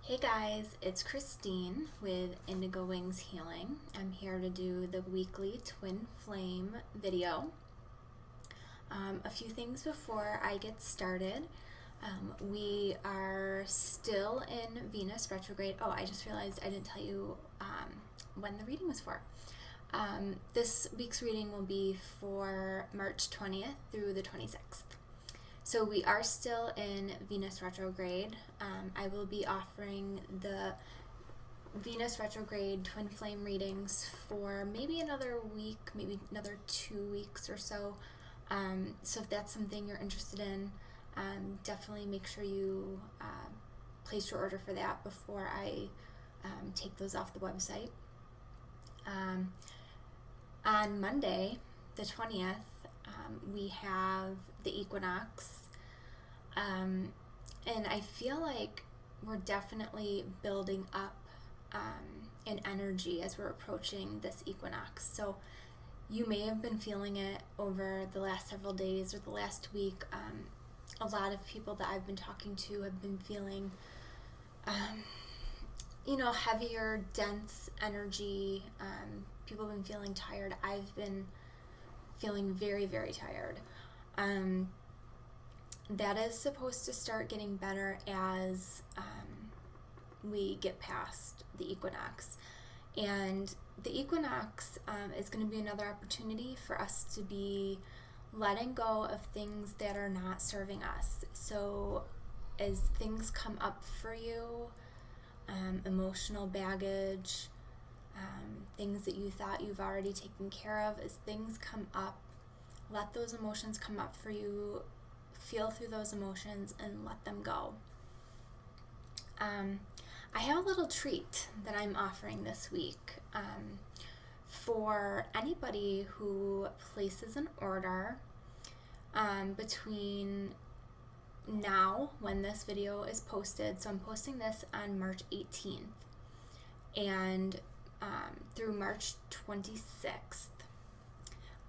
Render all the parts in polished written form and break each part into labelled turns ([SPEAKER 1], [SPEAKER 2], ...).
[SPEAKER 1] Hey guys, it's Christine with Indigowingshealing. I'm here to do the weekly twin flame video. A few things before I get started. We are still in Venus retrograde. Oh, I just realized I didn't tell you when the reading was for. This week's reading will be for March 20th through the 26th. So we are still in Venus retrograde. I will be offering the Venus retrograde twin flame readings for maybe another week, maybe another 2 weeks or so. So if that's something you're interested in, definitely make sure you place your order for that before I take those off the website. On Monday, the 20th, we have the equinox, and I feel like we're definitely building up in energy as we're approaching this equinox. So you may have been feeling it over the last several days or the last week. A lot of people that I've been talking to have been feeling heavier, dense energy. People have been feeling tired. I've been feeling very, very tired. That is supposed to start getting better as we get past the equinox. And the equinox is going to be another opportunity for us to be letting go of things that are not serving us. So as things come up for you, emotional baggage, things that you thought you've already taken care of, as things come up, let those emotions come up for you, feel through those emotions and let them go. I have a little treat that I'm offering this week for anybody who places an order between now, when this video is posted. So I'm posting this on March 18th and through March 26th.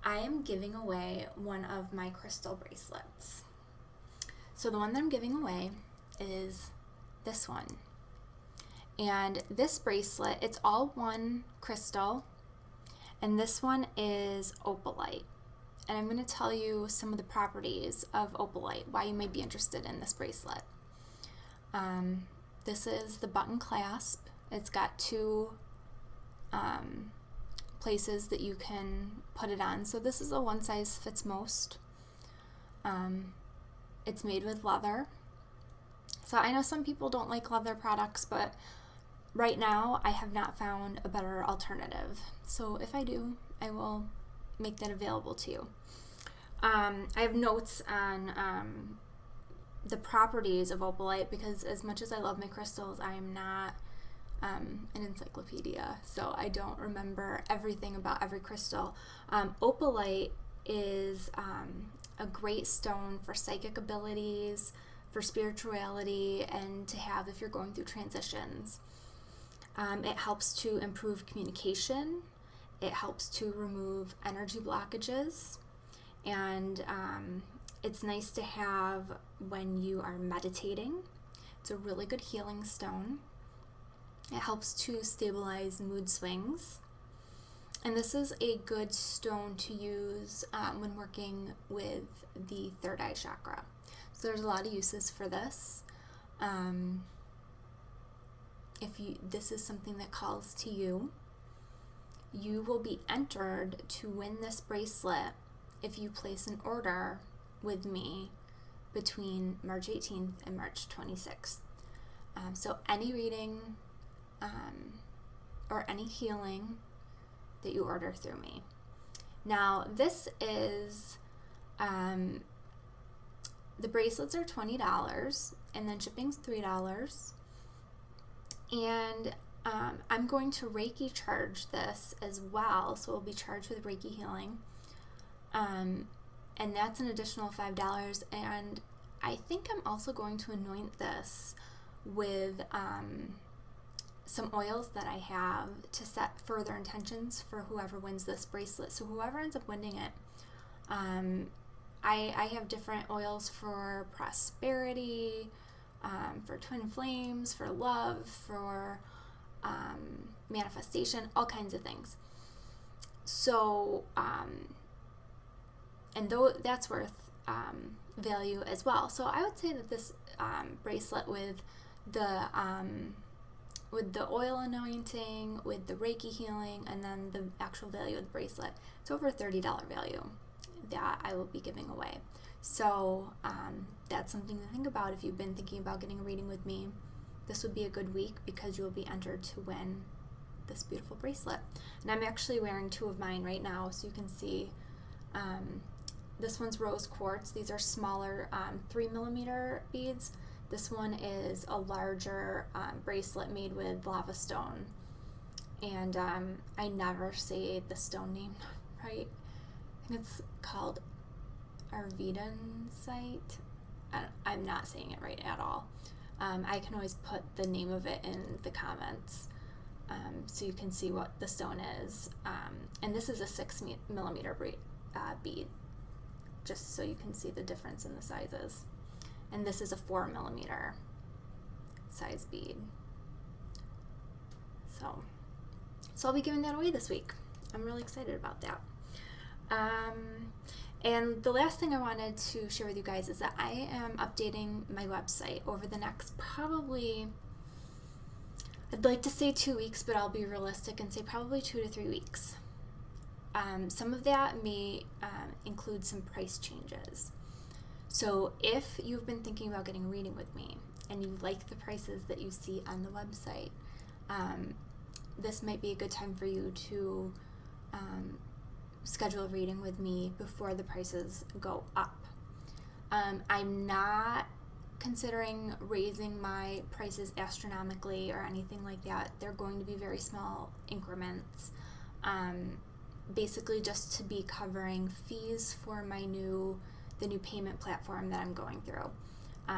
[SPEAKER 1] I am giving away one of my crystal bracelets. So the one that I'm giving away is this one. And this bracelet, it's all one crystal, and this one is opalite. And I'm going to tell you some of the properties of opalite, why you may be interested in this bracelet. This is the button clasp. It's got two places that you can put it on. So this is a one size fits most. It's made with leather. So I know some people don't like leather products, but right now I have not found a better alternative. So if I do, I will make that available to you. I have notes on the properties of opalite because as much as I love my crystals, I am not an encyclopedia, so I don't remember everything about every crystal. Opalite is a great stone for psychic abilities, for spirituality, and to have if you're going through transitions. It helps to improve communication. It helps to remove energy blockages, and it's nice to have when you are meditating. It's a really good healing stone. It helps to stabilize mood swings. And this is a good stone to use when working with the third eye chakra. So there's a lot of uses for this. This is something that calls to you, you will be entered to win this bracelet if you place an order with me between March 18th and March 26th. So any reading or any healing that you order through me. Now this is, the bracelets are $20 and then shipping's $3. And I'm going to Reiki charge this as well, so we'll be charged with Reiki healing. And that's an additional $5. And I think I'm also going to anoint this with some oils that I have to set further intentions for whoever wins this bracelet. So whoever ends up winning it, I have different oils for prosperity, for twin flames, for love, for manifestation, all kinds of things. So, and though that's worth value as well. So I would say that this bracelet with the oil anointing, with the Reiki healing, and then the actual value of the bracelet, it's over $30 value that I will be giving away. So that's something to think about if you've been thinking about getting a reading with me. This would be a good week because you will be entered to win this beautiful bracelet. And I'm actually wearing two of mine right now, so you can see. This one's rose quartz. These are smaller 3mm beads. This one is a larger bracelet made with lava stone. And I never say the stone name right. I think it's called Arvidensite. I'm not saying it right at all. I can always put the name of it in the comments so you can see what the stone is. And this is a 6mm bead, just so you can see the difference in the sizes. And this is a 4mm size bead. So I'll be giving that away this week. I'm really excited about that. And the last thing I wanted to share with you guys is that I am updating my website over the next probably, I'd like to say 2 weeks, but I'll be realistic and say probably 2 to 3 weeks. Some of that may include some price changes. So if you've been thinking about getting a reading with me and you like the prices that you see on the website, this might be a good time for you to schedule a reading with me before the prices go up. I'm not considering raising my prices astronomically or anything like that. They're going to be very small increments, basically just to be covering fees for the new payment platform that I'm going through.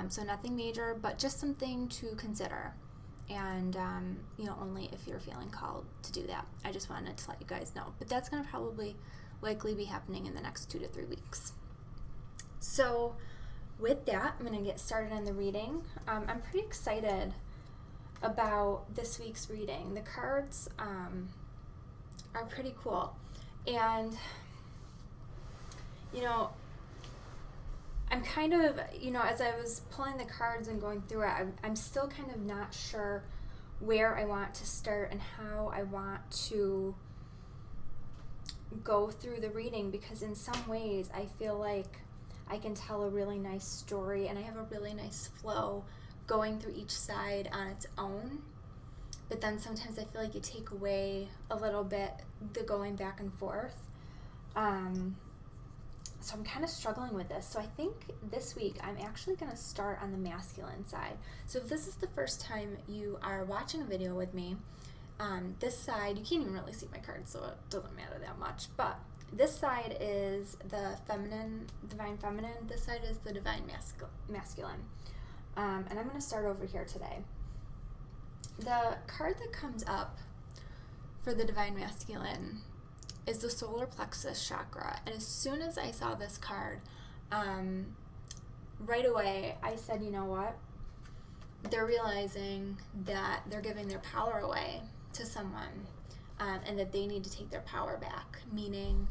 [SPEAKER 1] So nothing major, but just something to consider. And, only if you're feeling called to do that. I just wanted to let you guys know. But that's going to likely be happening in the next 2 to 3 weeks. So with that, I'm going to get started on the reading. I'm pretty excited about this week's reading. The cards are pretty cool. And, I'm kind of, as I was pulling the cards and going through it, I'm still kind of not sure where I want to start and how I want to go through the reading, because in some ways I feel like I can tell a really nice story and I have a really nice flow going through each side on its own. But then sometimes I feel like you take away a little bit the going back and forth. So I'm kind of struggling with this. So I think this week I'm actually going to start on the masculine side. So if this is the first time you are watching a video with me, this side, you can't even really see my cards, so it doesn't matter that much. But this side is the divine feminine. This side is the divine masculine. And I'm going to start over here today. The card that comes up for the divine masculine is the solar plexus chakra. And as soon as I saw this card, right away I said, you know what? They're realizing that they're giving their power away to someone, and that they need to take their power back, meaning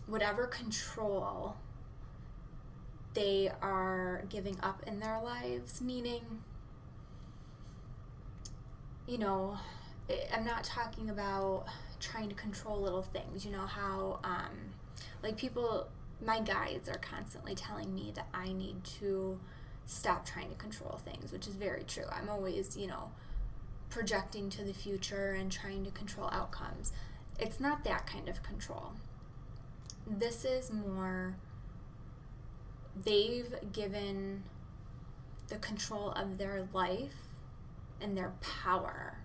[SPEAKER 1] whatever control they are giving up in their lives, meaning, I'm not talking about trying to control little things. How people, my guides are constantly telling me that I need to stop trying to control things, which is very true. I'm always, projecting to the future and trying to control outcomes. It's not that kind of control. This is more, they've given the control of their life and their power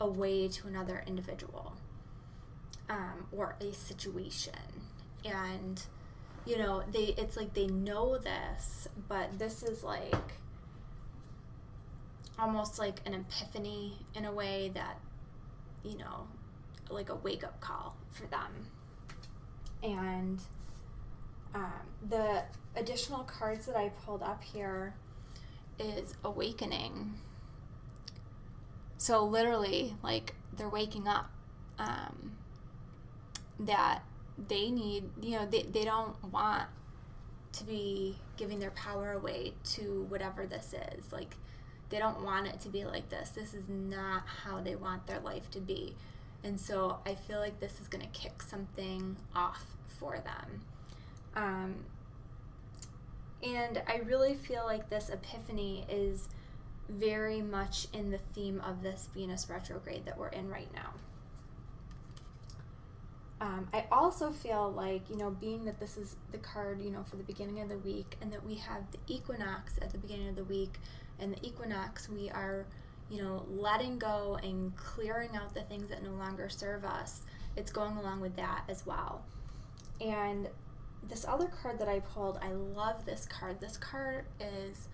[SPEAKER 1] away to another individual, or a situation. And it's like they know this, but this is like almost like an epiphany in a way that, like a wake-up call for them. And The additional cards that I pulled up here is awakening. So literally, like, they're waking up. That they need, they don't want to be giving their power away to whatever this is. Like, they don't want it to be like this. This is not how they want their life to be. And so I feel like this is going to kick something off for them. And I really feel like this epiphany is very much in the theme of this Venus retrograde that we're in right now. I also feel like, being that this is the card, for the beginning of the week, and that we have the equinox at the beginning of the week, and the equinox, we are, letting go and clearing out the things that no longer serve us. It's going along with that as well. And this other card that I pulled, I love this card. This card is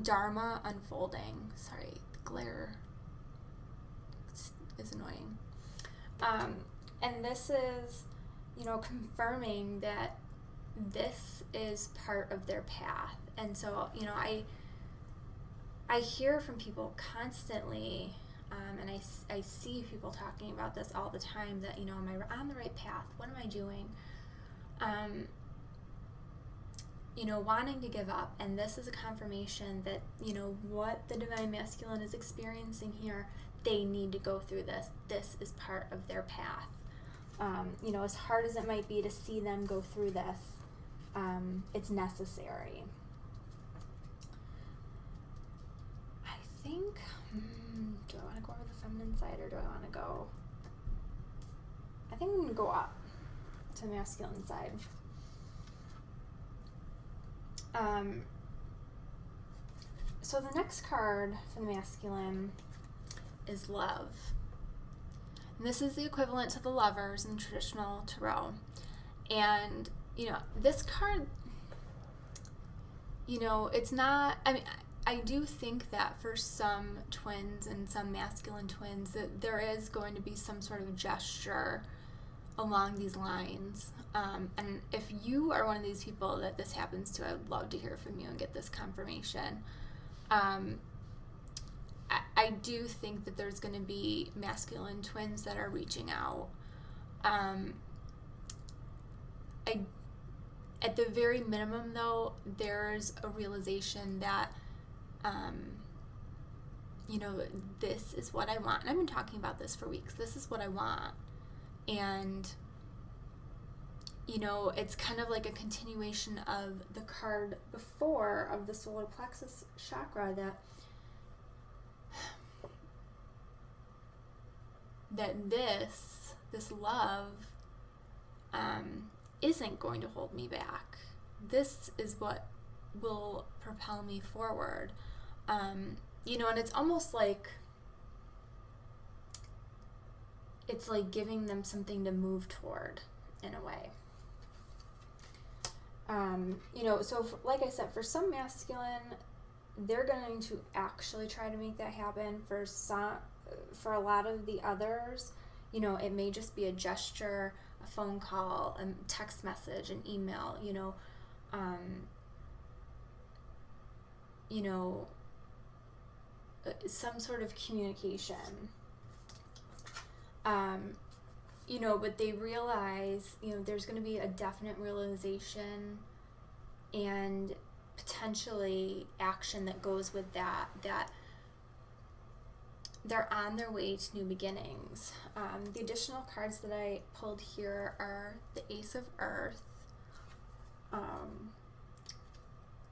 [SPEAKER 1] Dharma Unfolding. Sorry, the glare is annoying. And this is, confirming that this is part of their path. And so, I hear from people constantly, and I see people talking about this all the time, that, am I on the right path? What am I doing? Wanting to give up. And this is a confirmation that, what the Divine Masculine is experiencing here, they need to go through this. This is part of their path. As hard as it might be to see them go through this, it's necessary. I think, do I want to go over the feminine side, or do I want to go? I think I'm going to go up to the masculine side. So the next card for the masculine is love. And this is the equivalent to the Lovers in traditional tarot. And, this card, it's not, I do think that for some twins and some masculine twins that there is going to be some sort of gesture along these lines. And if you are one of these people that this happens to, I would love to hear from you and get this confirmation. I do think that there's going to be masculine twins that are reaching out. At the very minimum, though, there's a realization that, this is what I want. And I've been talking about this for weeks. This is what I want. And, it's kind of like a continuation of the card before of the solar plexus chakra, that this love isn't going to hold me back. This is what will propel me forward. And it's almost like it's like giving them something to move toward in a way. So like I said, for some masculine, they're going to actually try to make that happen. For a lot of the others, it may just be a gesture, a phone call, a text message, an email, some sort of communication. But they realize, there's going to be a definite realization and potentially action that goes with that they're on their way to new beginnings. The additional cards that I pulled here are the Ace of Earth,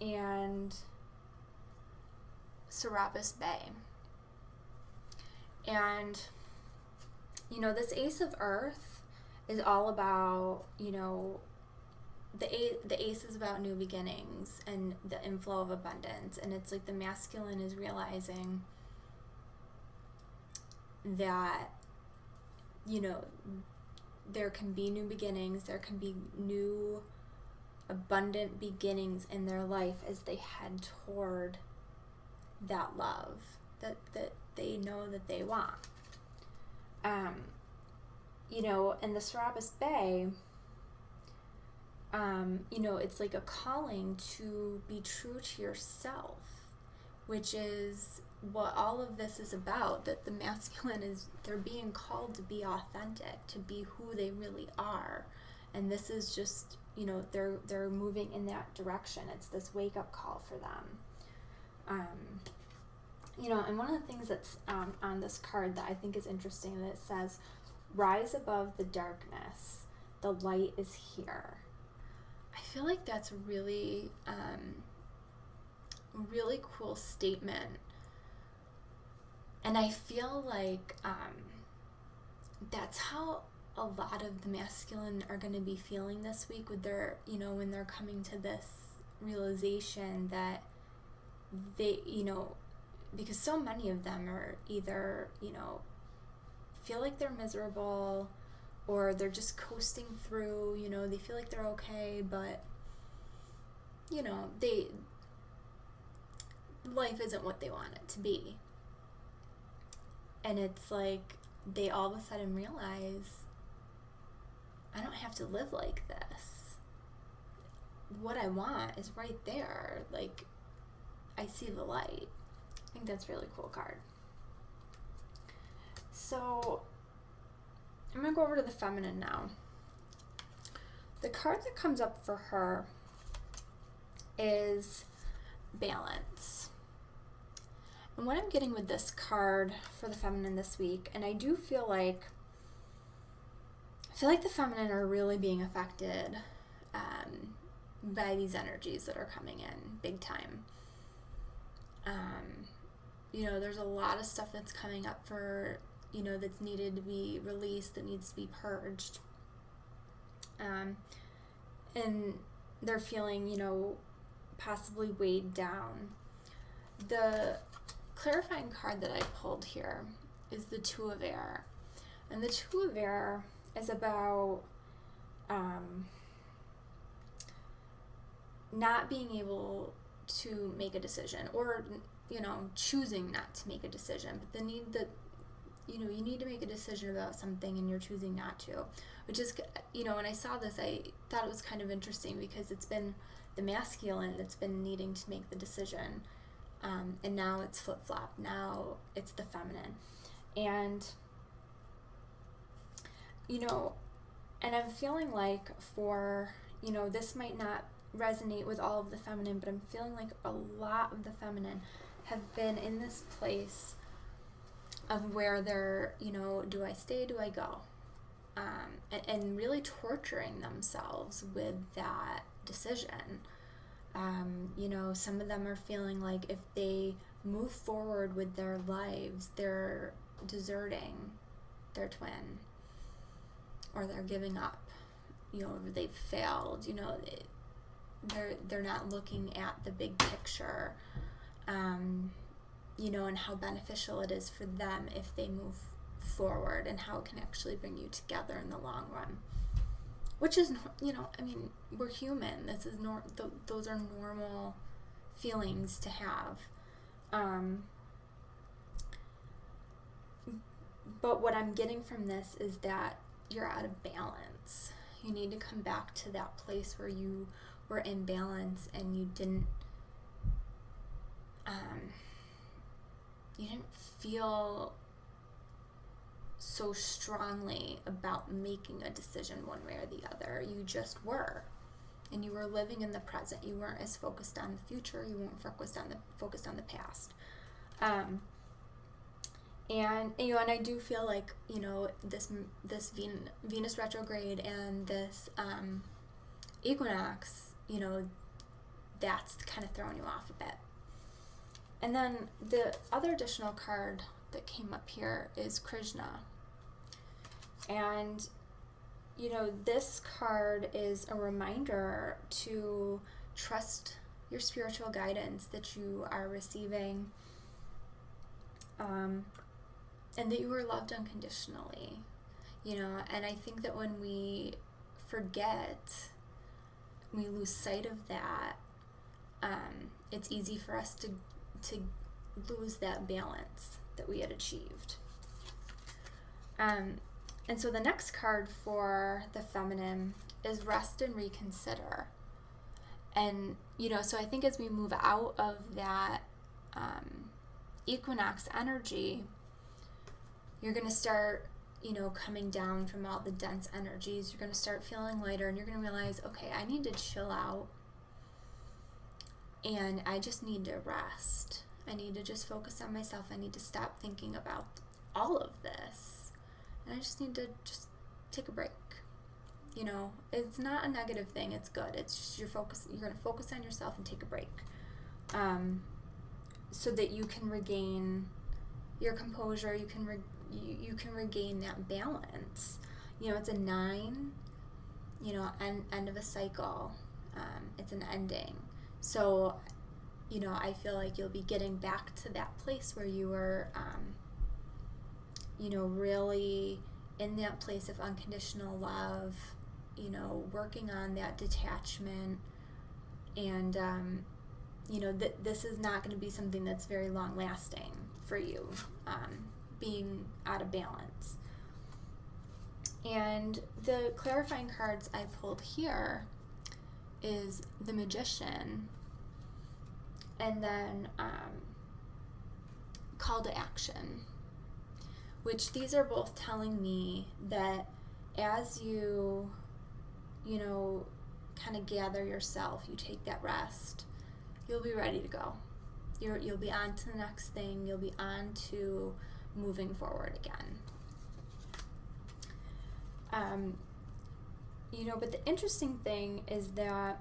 [SPEAKER 1] and Serapis Bay. And, this Ace of Earth is all about, the Ace is about new beginnings and the inflow of abundance. And it's like the masculine is realizing that, there can be new beginnings, there can be new abundant beginnings in their life as they head toward that love that they know that they want. In the Serapis Bay, It's like a calling to be true to yourself, which is what all of this is about, that the masculine is, they're being called to be authentic, to be who they really are. And this is just, they're moving in that direction. It's this wake-up call for them. And one of the things that's on this card that I think is interesting, that it says, rise above the darkness, the light is here. I feel like that's really, really cool statement. And I feel like that's how a lot of the masculine are going to be feeling this week with their, when they're coming to this realization that they, because so many of them are either, feel like they're miserable, or they're just coasting through, they feel like they're okay, but, life isn't what they want it to be. And it's like they all of a sudden realize, I don't have to live like this. What I want is right there. Like, I see the light. I think that's a really cool card. So I'm going to go over to the feminine now. The card that comes up for her is balance. And what I'm getting with this card for the feminine this week, and I do feel like the feminine are really being affected by these energies that are coming in big time. There's a lot of stuff that's coming up for, that's needed to be released, that needs to be purged. And they're feeling, possibly weighed down. The clarifying card that I pulled here is the Two of Air. And the Two of Air is about not being able to make a decision, or choosing not to make a decision, but the need that you need to make a decision about something and you're choosing not to, which is, when I saw this, I thought it was kind of interesting, because it's been the masculine that's been needing to make the decision, and now it's flip-flop. Now it's the feminine. And and I'm feeling like for, this might not resonate with all of the feminine, but I'm feeling like a lot of the feminine have been in this place of where they're, do I stay, do I go? And really torturing themselves with that decision. Some of them are feeling like if they move forward with their lives, they're deserting their twin, or they're giving up, or they've failed, they're not looking at the big picture, and how beneficial it is for them if they move forward, and how it can actually bring you together in the long run. Which is, we're human. This is those are normal feelings to have. But what I'm getting from this is that you're out of balance. You need to come back to that place where you were in balance, and you didn't feel so strongly about making a decision one way or the other. You just were, and you were living in the present. You weren't as focused on the future. You weren't focused on the past. And I do feel like this Venus retrograde and this equinox, that's kind of throwing you off a bit. And then the other additional card that came up here is Krishna. And, this card is a reminder to trust your spiritual guidance that you are receiving, and that you are loved unconditionally, and I think that when we forget, we lose sight of that, it's easy for us to lose that balance that we had achieved. And so the next card for the feminine is rest and reconsider. And, so I think as we move out of that equinox energy, you're going to start, coming down from all the dense energies. You're going to start feeling lighter, and you're going to realize, okay, I need to chill out, and I just need to rest. I need to just focus on myself. I need to stop thinking about all of this, and I just need to just take a break. It's not a negative thing. It's good. It's just you're going to focus on yourself and take a break, so that you can regain your composure. You can regain that balance. It's a 9. End of a cycle. It's an ending. So, I feel like you'll be getting back to that place where you were, really in that place of unconditional love, working on that detachment. And, this is not going to be something that's very long lasting for you, being out of balance. And the clarifying cards I pulled here is the Magician, and then Call to Action, which these are both telling me that as you, kind of gather yourself, you take that rest, you'll be ready to go. You'll be on to the next thing. You'll be on to moving forward again. But the interesting thing is that,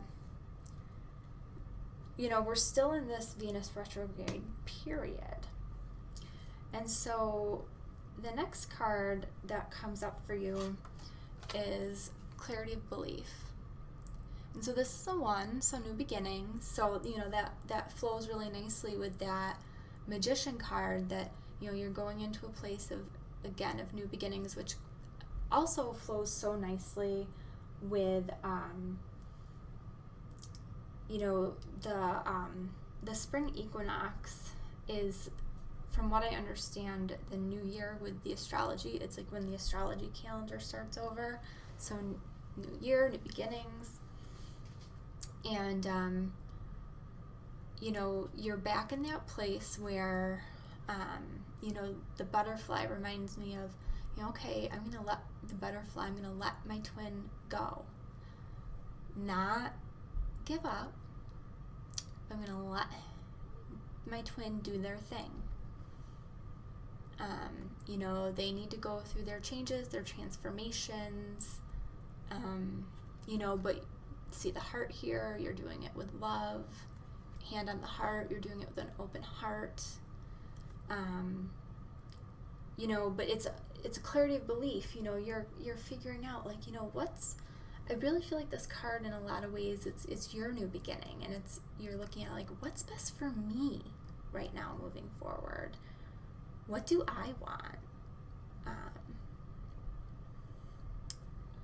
[SPEAKER 1] we're still in this Venus retrograde period. And so the next card that comes up for you is Clarity of Belief. And so this is a 1, so new beginnings. So, that flows really nicely with that Magician card, that, you're going into a place of new beginnings, which also flows so nicely with, the spring equinox is, from what I understand, the new year with the astrology. It's like when the astrology calendar starts over. So new year, new beginnings. And, you're back in that place where, the butterfly reminds me of, okay, I'm going to let my twin go. Not give up. I'm going to let my twin do their thing. They need to go through their changes, their transformations, but see the heart here, you're doing it with love. Hand on the heart, you're doing it with an open heart. But it's a clarity of belief. You're figuring out, like, I really feel like this card, in a lot of ways, it's your new beginning, and you're looking at, like, what's best for me right now moving forward. What do I want?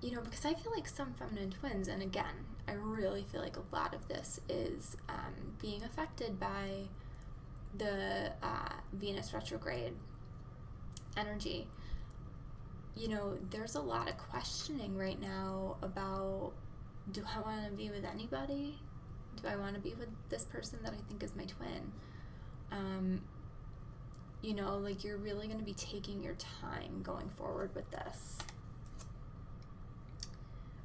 [SPEAKER 1] Because I feel like some feminine twins, and again, I really feel like a lot of this is being affected by the Venus retrograde energy. There's a lot of questioning right now about, do I want to be with anybody? Do I want to be with this person that I think is my twin? Like, you're really going to be taking your time going forward with this,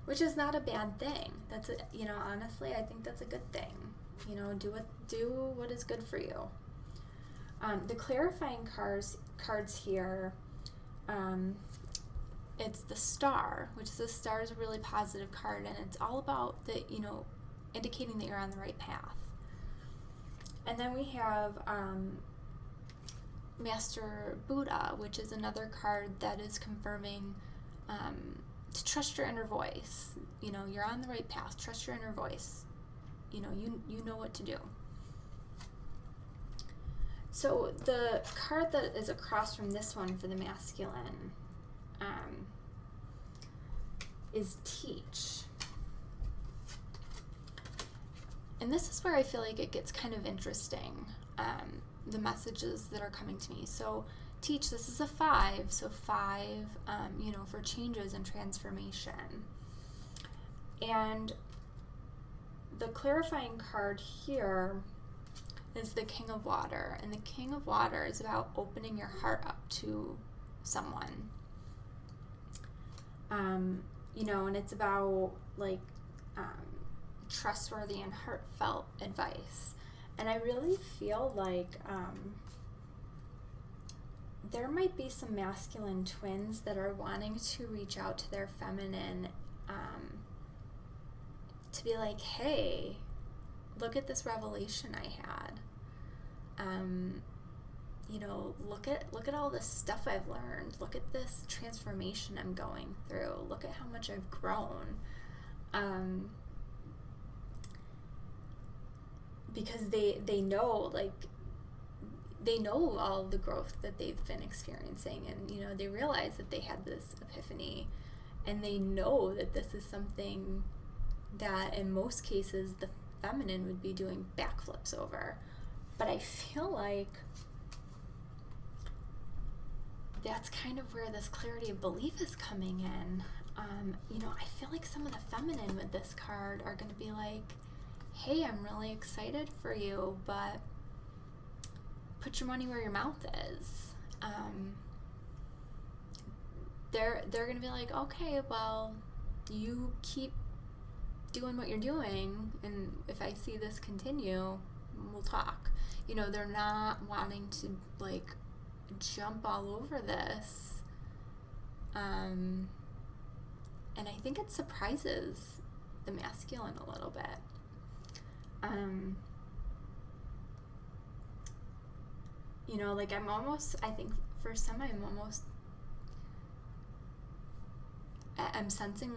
[SPEAKER 1] which is not a bad thing. That's honestly, I think that's a good thing. Do what is good for you. The clarifying cards here, it's the Star, which the Star is a really positive card, and it's all about indicating that you're on the right path. And then we have Master Buddha, which is another card that is confirming to trust your inner voice. You're on the right path. Trust your inner voice. You know what to do. So the card that is across from this one for the masculine is Teach. And this is where I feel like it gets kind of interesting, the messages that are coming to me. So Teach, this is a 5, so 5, for changes and transformation. And the clarifying card here is the King of Water. And the King of Water is about opening your heart up to someone. And it's about trustworthy and heartfelt advice. And I really feel like there might be some masculine twins that are wanting to reach out to their feminine to be like, hey, look at this revelation I had. Look at all this stuff I've learned. Look at this transformation I'm going through. Look at how much I've grown. Because they know, they know all the growth that they've been experiencing, and they realize that they had this epiphany, and they know that this is something that in most cases the feminine would be doing backflips over. But I feel like that's kind of where this clarity of belief is coming in. I feel like some of the feminine with this card are going to be like, hey, I'm really excited for you, but put your money where your mouth is. They're going to be like, okay, well, you keep doing what you're doing, and if I see this continue, we'll talk. They're not wanting to jump all over this. And I think it surprises the masculine a little bit. I think for some, I'm sensing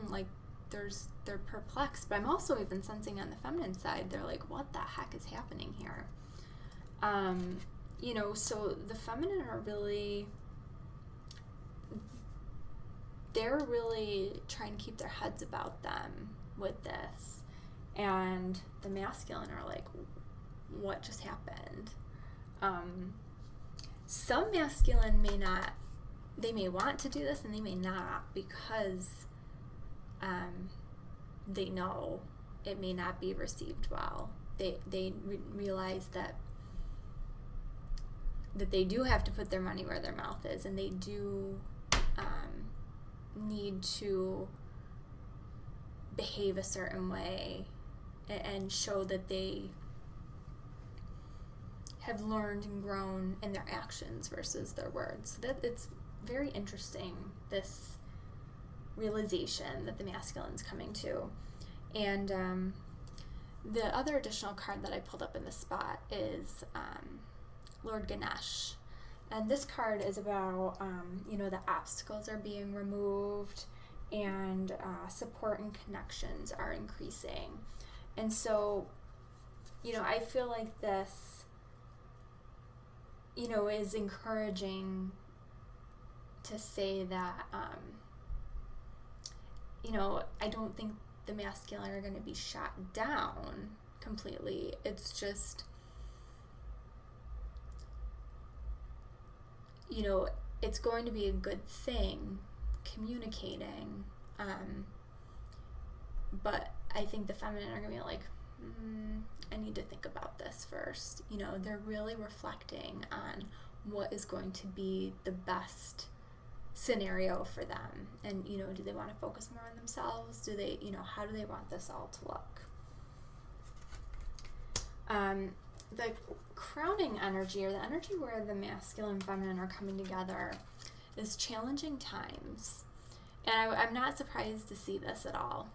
[SPEAKER 1] they're perplexed, but I'm also even sensing on the feminine side, they're like, what the heck is happening here? So the feminine they're really trying to keep their heads about them with this. And the masculine are like, what just happened? Some masculine they may want to do this, and they may not, because they know it may not be received well. They realize that they do have to put their money where their mouth is, and they do need to behave a certain way and show that they have learned and grown in their actions versus their words. So that it's very interesting, this realization that the masculine's coming to. And the other additional card that I pulled up in this spot is Lord Ganesh. And this card is about, the obstacles are being removed, and support and connections are increasing. And so, I feel like this, is encouraging to say that, I don't think the masculine are going to be shot down completely. It's just, it's going to be a good thing communicating, but I think the feminine are going to be like, I need to think about this first. They're really reflecting on what is going to be the best scenario for them, and do they want to focus more on themselves? Do they, how do they want this all to look? The crowning energy, or the energy where the masculine and feminine are coming together, is challenging times. And I'm not surprised to see this at all.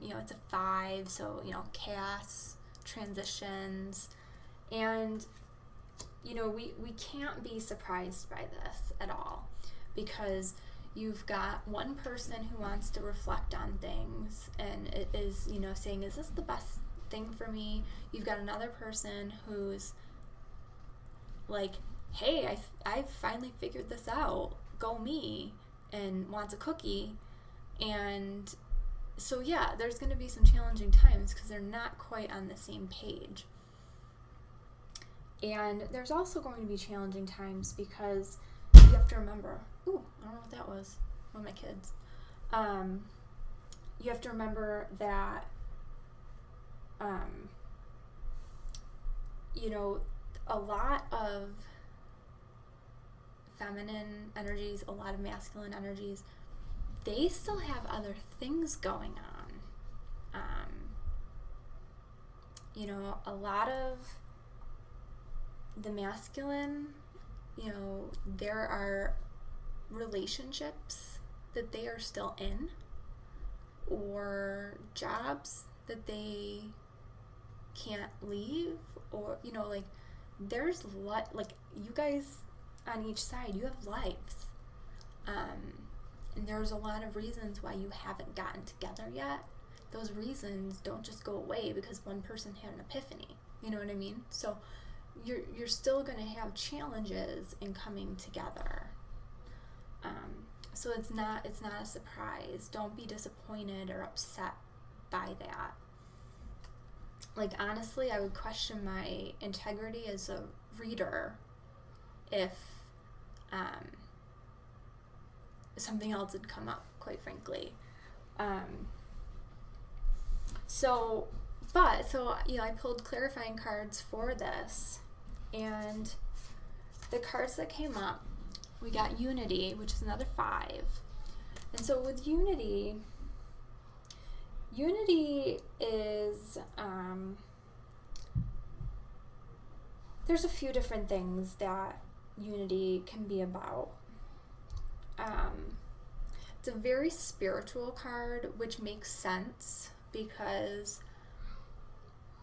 [SPEAKER 1] It's a 5, so, chaos, transitions, and, we can't be surprised by this at all, because you've got one person who wants to reflect on things and it is, saying, is this the best thing for me? You've got another person who's like, hey, I've finally figured this out, go me, and wants a cookie. And so yeah, there's going to be some challenging times because they're not quite on the same page. And there's also going to be challenging times because you have to remember, I don't know what that was, one of my kids. you have to remember that, you know, a lot of feminine energies, a lot of masculine energies, they still have other things going on. You know, a lot of the masculine, you know, there are relationships that they are still in, or jobs that they can't leave, or, you know, like, there's like, you guys on each side, you have lives, and there's a lot of reasons why you haven't gotten together yet. Those reasons don't just go away because one person had an epiphany, you know what I mean? So you're still going to have challenges in coming together. So it's not a surprise. Don't be disappointed or upset by that. Like, honestly, I would question my integrity as a reader if something else had come up, quite frankly. So, you know, I pulled clarifying cards for this, and the cards that came up, we got Unity, which is another 5. And so with Unity is, there's a few different things that Unity can be about. It's a very spiritual card, which makes sense because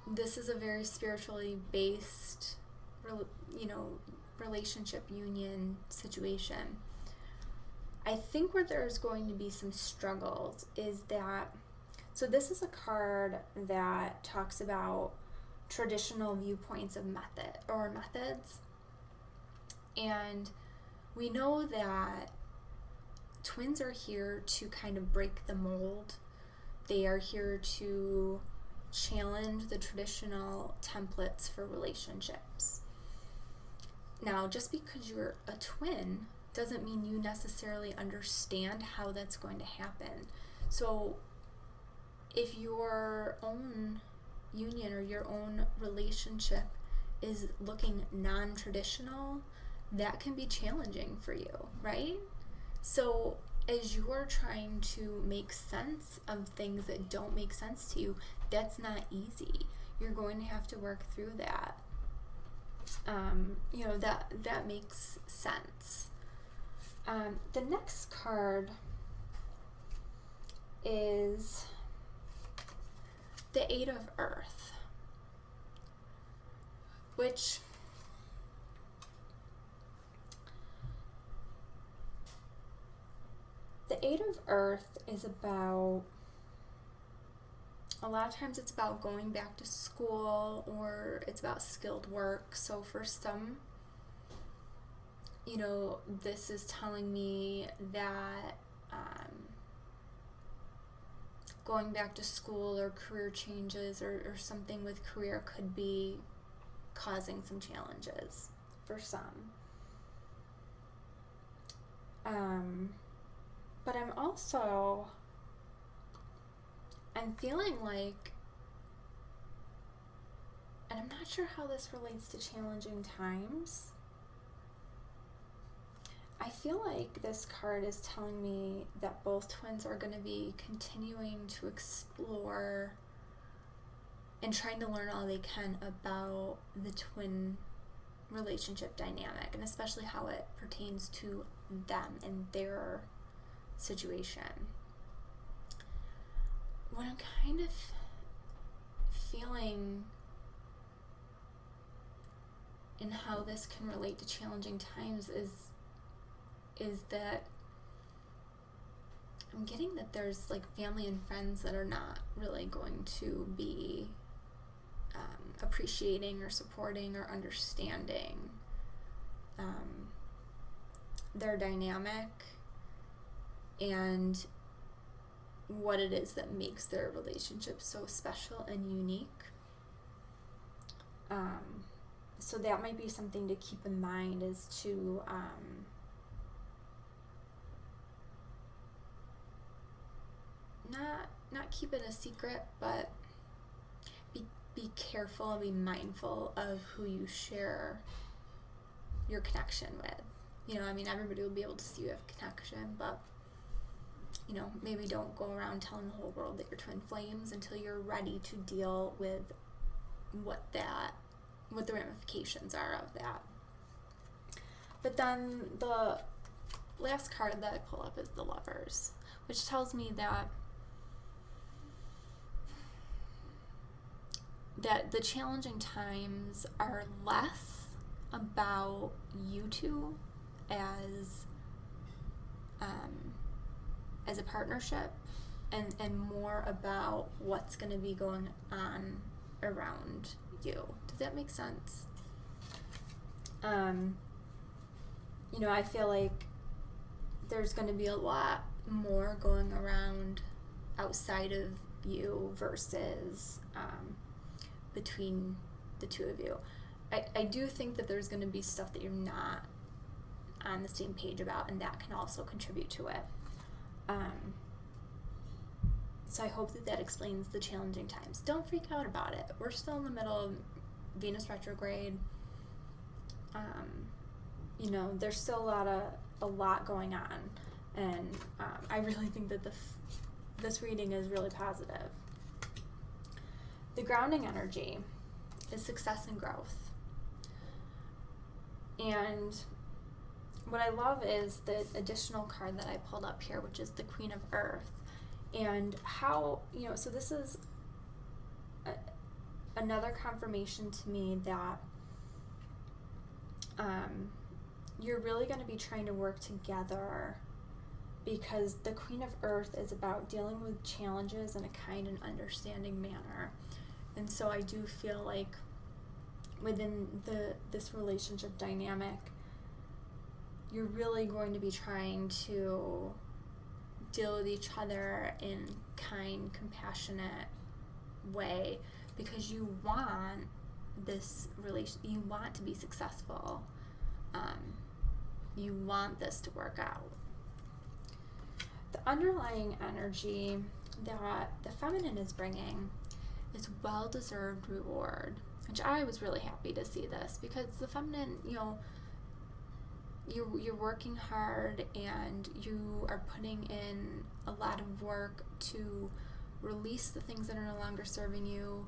[SPEAKER 1] this is a very spiritually based, you know, relationship, union situation. I think where there's going to be some struggles is that, so this is a card that talks about traditional viewpoints of methods. And we know that twins are here to kind of break the mold. They are here to challenge the traditional templates for relationships. Now, just because you're a twin doesn't mean you necessarily understand how that's going to happen. So if your own union or your own relationship is looking non-traditional, that can be challenging for you, right? So as you're trying to make sense of things that don't make sense to you, that's not easy. You're going to have to work through that. You know, that makes sense. The next card is the 8 of Earth, which the 8 of Earth is about, a lot of times it's about going back to school, or it's about skilled work. So for some, you know, this is telling me that going back to school or career changes or something with career could be causing some challenges for some. But I'm feeling like, and I'm not sure how this relates to challenging times, I feel like this card is telling me that both twins are going to be continuing to explore and trying to learn all they can about the twin relationship dynamic, and especially how it pertains to them and their situation. What I'm kind of feeling in how this can relate to challenging times is that I'm getting that there's like family and friends that are not really going to be appreciating or supporting or understanding their dynamic and what it is that makes their relationship so special and unique. So that might be something to keep in mind, is to not keep it a secret, but be careful and be mindful of who you share your connection with. You know, I mean, everybody will be able to see you have connection, but, you know, maybe don't go around telling the whole world that you're twin flames until you're ready to deal with what the ramifications are of that. But then the last card that I pull up is the Lovers, which tells me that the challenging times are less about you two as a partnership and more about what's going to be going on around you. Does that make sense? You know, I feel like there's going to be a lot more going around outside of you versus between the two of you. I do think that there's going to be stuff that you're not on the same page about, and that can also contribute to it. So I hope that explains the challenging times. Don't freak out about it. We're still in the middle of Venus retrograde. You know, there's still a lot going on, and I really think that this reading is really positive. The grounding energy is success and growth. And what I love is the additional card that I pulled up here, which is the Queen of Earth. And how, you know, so this is another confirmation to me that you're really going to be trying to work together, because the Queen of Earth is about dealing with challenges in a kind and understanding manner. And so I do feel like within this relationship dynamic, you're really going to be trying to deal with each other in kind, compassionate way, because you want this you want to be successful. You want this to work out. The underlying energy that the feminine is bringing is well-deserved reward, which I was really happy to see this, because the feminine, you know, you're working hard and you are putting in a lot of work to release the things that are no longer serving you.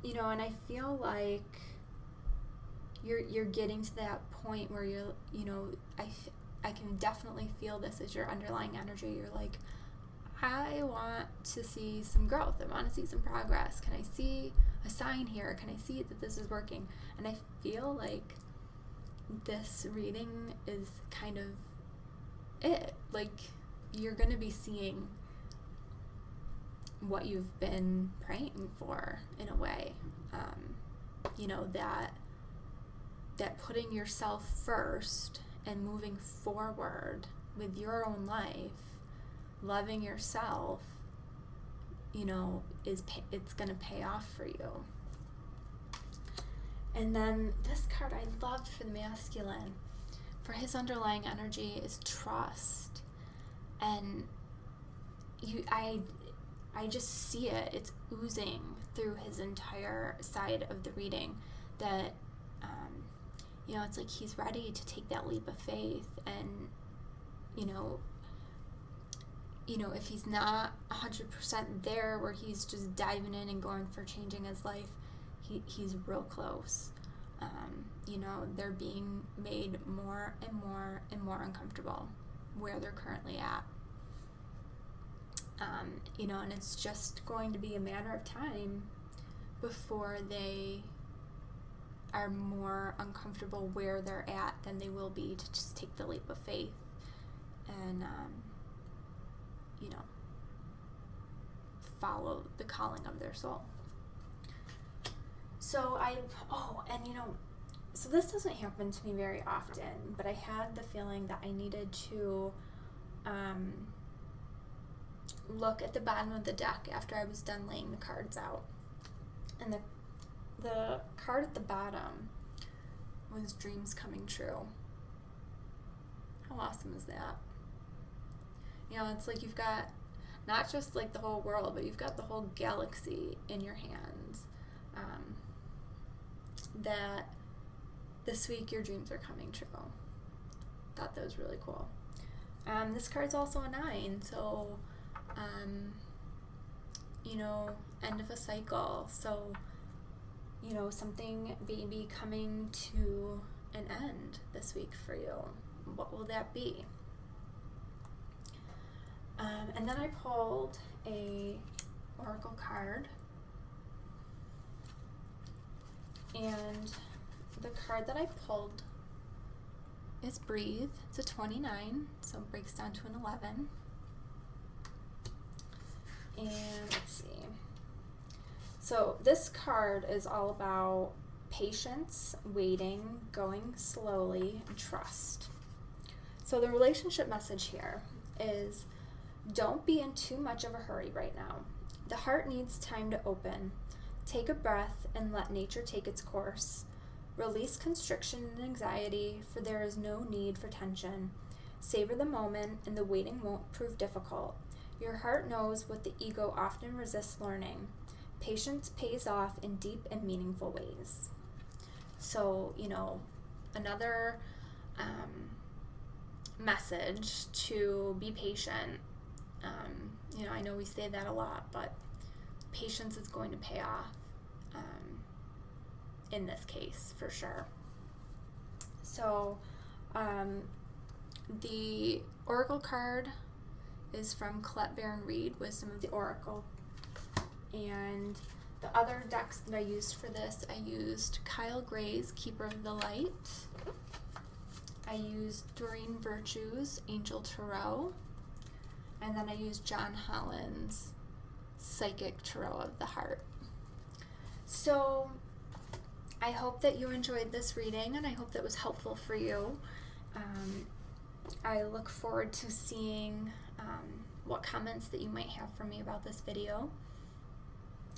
[SPEAKER 1] You know, and I feel like you're getting to that point where you know, I can definitely feel this as your underlying energy. You're like, I want to see some growth. I want to see some progress. Can I see a sign here? Can I see that this is working? And I feel like this reading is kind of it. Like, you're going to be seeing what you've been praying for, in a way. You know, that putting yourself first and moving forward with your own life, loving yourself, you know, it's going to pay off for you. And then this card I loved for the masculine, for his underlying energy is trust. And I just see it. It's oozing through his entire side of the reading that, you know, it's like he's ready to take that leap of faith. And, you know, if he's not 100% there where he's just diving in and going for changing his life, he's real close. You know, they're being made more and more and more uncomfortable where they're currently at. You know, and it's just going to be a matter of time before they are more uncomfortable where they're at than they will be to just take the leap of faith and, you know, follow the calling of their soul. So and you know, so this doesn't happen to me very often, but I had the feeling that I needed to look at the bottom of the deck after I was done laying the cards out. And the card at the bottom was dreams coming true. How awesome is that? You know, it's like you've got, not just like the whole world, but you've got the whole galaxy in your hands. That this week your dreams are coming true. Thought that was really cool. This card's also a 9, so end of a cycle. So something maybe coming to an end this week for you. What will that be? And then I pulled a oracle card, and the card that I pulled is Breathe. It's a 29, so it breaks down to an 11. And let's see. So this card is all about patience, waiting, going slowly, and trust. So the relationship message here is, don't be in too much of a hurry right now. The heart needs time to open. Take a breath and let nature take its course. Release constriction and anxiety, for there is no need for tension. Savor the moment, and the waiting won't prove difficult. Your heart knows what the ego often resists learning. Patience pays off in deep and meaningful ways. So, another message to be patient. I know we say that a lot, but patience is going to pay off in this case, for sure. So, the oracle card is from Colette Baron Reed, Wisdom of the Oracle. And the other decks that I used for this, I used Kyle Gray's Keeper of the Light. I used Doreen Virtue's Angel Tarot. And then I used John Holland's Psychic Tarot of the Heart. So I hope that you enjoyed this reading, and I hope that was helpful for you. I look forward to seeing what comments that you might have for me about this video.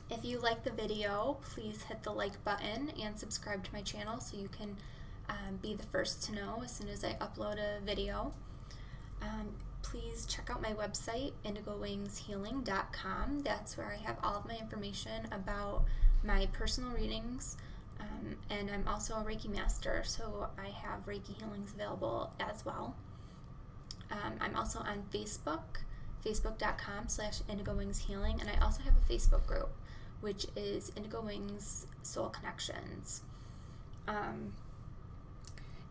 [SPEAKER 1] If you like the video, please hit the like button and subscribe to my channel so you can be the first to know as soon as I upload a video. Please check out my website, Indigowingshealing.com. That's where I have all of my information about my personal readings, and I'm also a Reiki master, so I have Reiki healings available as well. I'm also on Facebook, facebook.com/IndigoWingsHealing, and I also have a Facebook group, which is Indigo Wings Soul Connections.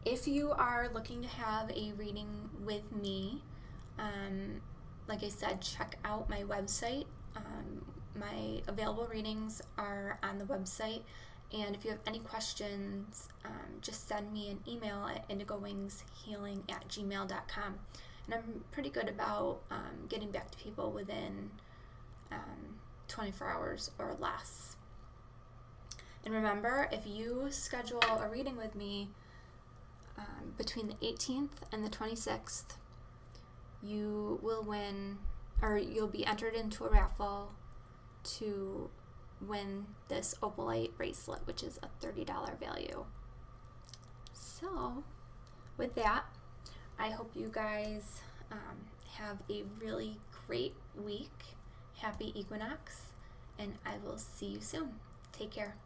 [SPEAKER 1] If you are looking to have a reading with me, like I said, check out my website. My available readings are on the website, and if you have any questions, just send me an email at indigowingshealing@gmail.com. And I'm pretty good about getting back to people within 24 hours or less. And remember, if you schedule a reading with me between the 18th and the 26th, you will win, or you'll be entered into a raffle to win this opalite bracelet, which is a $30 value. So with that, I hope you guys have a really great week. Happy equinox, and I will see you soon. Take care.